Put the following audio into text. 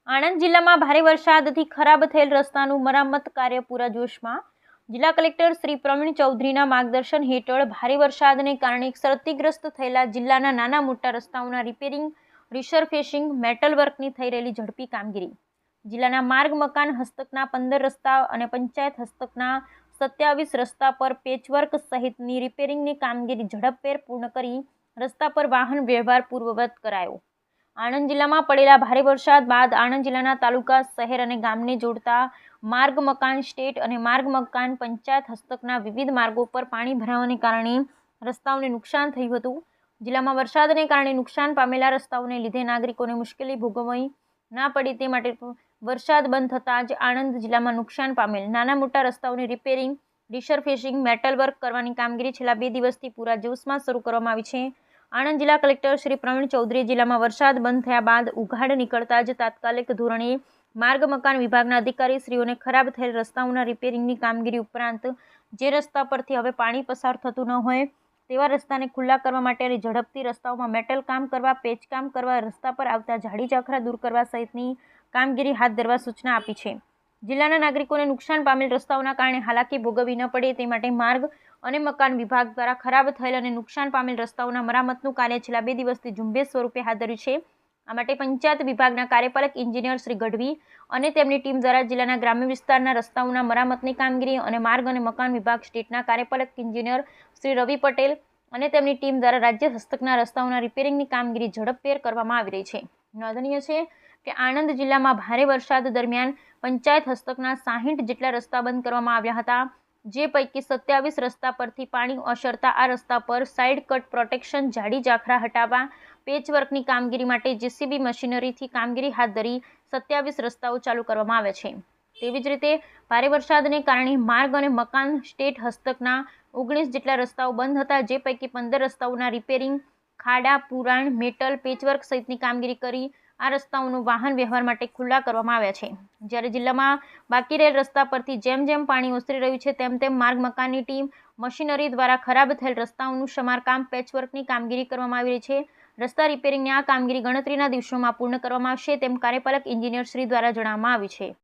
આણંદ જિલ્લામાં ભારે વરસાદથી ખરાબ થયેલ રસ્તાનું મરામત કાર્ય પૂરા જોશમાં. જિલ્લા કલેક્ટર શ્રી પ્રવીણ ચૌધરીના માર્ગદર્શન હેઠળ ભારે વરસાદને કારણે ક્ષતિગ્રસ્ત થયેલા જિલ્લાના નાના મોટા રસ્તાઓના રિપેરિંગ, રિસરફેસિંગ, મેટલ વર્કની થઈ રહેલી ઝડપી કામગીરી. જિલ્લાના માર્ગ મકાન હસ્તકના 15 રસ્તા અને પંચાયત હસ્તકના 27 રસ્તા પર પેચવર્ક સહિતની રિપેરિંગની કામગીરી ઝડપભેર પૂર્ણ કરી રસ્તા પર વાહન વ્યવહાર પૂર્વવત કરાયો. આણંદ જિલ્લામાં પડેલા ભારે વરસાદ બાદ આણંદ જિલ્લાના તાલુકા, શહેર અને ગામને જોડતા માર્ગ મકાન સ્ટેટ અને માર્ગ મકાન પંચાયત હસ્તકના વિવિધ માર્ગો પર પાણી ભરાવાને કારણે રસ્તાઓને નુકસાન થયું હતું. જિલ્લામાં વરસાદને કારણે નુકસાન પામેલા રસ્તાઓને લીધે નાગરિકોને મુશ્કેલી ભોગવવી ના પડે તે માટે વરસાદ બંધ થતાં જ આણંદ જિલ્લામાં નુકસાન પામેલ નાના મોટા રસ્તાઓની રિપેરિંગ, રિસરફેસિંગ, મેટલ વર્ક કરવાની કામગીરી છેલ્લા 2 દિવસથી પૂરા જોશમાં શરૂ કરવામાં આવી છે. આણંદ જિલ્લા કલેક્ટર શ્રી પ્રવીણ ચૌધરીએ જિલ્લામાં વરસાદ બંધ થયા બાદ ઉઘાડ નીકળતા જ તાત્કાલિક ધોરણે માર્ગ મકાન વિભાગના અધિકારીશ્રીઓને ખરાબ થયેલ રસ્તાઓના રિપેરિંગની કામગીરી ઉપરાંત જે રસ્તા પરથી હવે પાણી પસાર થતું ન હોય તેવા રસ્તાને ખુલ્લા કરવા માટે અને ઝડપથી રસ્તાઓમાં મેટલ કામ કરવા, પેચ કામ કરવા, રસ્તા પર આવતા ઝાડી ઝાખરા દૂર કરવા સહિતની કામગીરી હાથ ધરવા સૂચના આપી છે. જિલ્લાના નાગરિકોને નુકસાન પામેલ રસ્તાઓના કારણે હાલાકી ભોગવવી ન પડે તે માટે માર્ગ અને મકાન વિભાગ દ્વારા ખરાબ થયેલ અને નુકસાન પામેલ રસ્તાઓના મરામતનું કાર્ય છેલ્લા 2 દિવસથી ઝુંબેશ સ્વરૂપે હાથ ધર્યું છે. આ માટે પંચાયત વિભાગના કાર્યપાલક એન્જિનિયર શ્રી ગઢવી અને તેમની ટીમ દ્વારા જિલ્લાના ગ્રામ્ય વિસ્તારના રસ્તાઓના મરામતની કામગીરી અને માર્ગ અને મકાન વિભાગ સ્ટેટના કાર્યપાલક એન્જિનિયર શ્રી રવિ પટેલ અને તેમની ટીમ દ્વારા રાજ્ય હસ્તકના રસ્તાઓના રિપેરિંગની કામગીરી ઝડપભેર કરવામાં આવી રહી છે. નોંધનીય છે કે આણંદ જિલ્લામાં ભારે વરસાદ દરમિયાન પંચાયત હસ્તકના 60 જેટલા રસ્તા બંધ કરવામાં આવ્યા હતા, જે પૈકી 27 રસ્તા પરથી પાણી ઓસરતા આ રસ્તા પર સાઇડ કટ પ્રોટેક્શન, ઝાડી ઝાખરા હટાવવા, પેચવર્કની કામગીરી માટે જેસીબી મશીનરીથી કામગીરી હાથ ધરી 27 રસ્તાઓ ચાલુ કરવામાં આવ્યા છે. તેવી જ રીતે ભારે વરસાદને કારણે માર્ગ અને મકાન સ્ટેટ હસ્તકના 19 જેટલા રસ્તાઓ બંધ હતા, જે પૈકી 15 રસ્તાઓના રિપેરિંગ, ખાડા, પુરાણ, મેટલ, પેચવર્ક સહિતની કામગીરી કરી આ રસ્તાઓનો વાહન વ્યવહાર માટે ખુલ્લા કરવામાં આવ્યા છે. જ્યારે જિલ્લામાં બાકી રહેલ રસ્તા પરથી જેમ જેમ પાણી ઓસરી રહ્યું છે તેમ તેમ માર્ગ મકાનની ટીમ મશીનરી દ્વારા ખરાબ થયેલ રસ્તાઓનું સમારકામ, પેચવર્કની કામગીરી કરવામાં આવી રહી છે. રસ્તા રિપેરિંગની આ કામગીરી ગણતરીના દિવસોમાં પૂર્ણ કરવામાં આવશે તેમ કાર્યપાલક એન્જિનિયર શ્રી દ્વારા જણાવવામાં આવ્યું છે.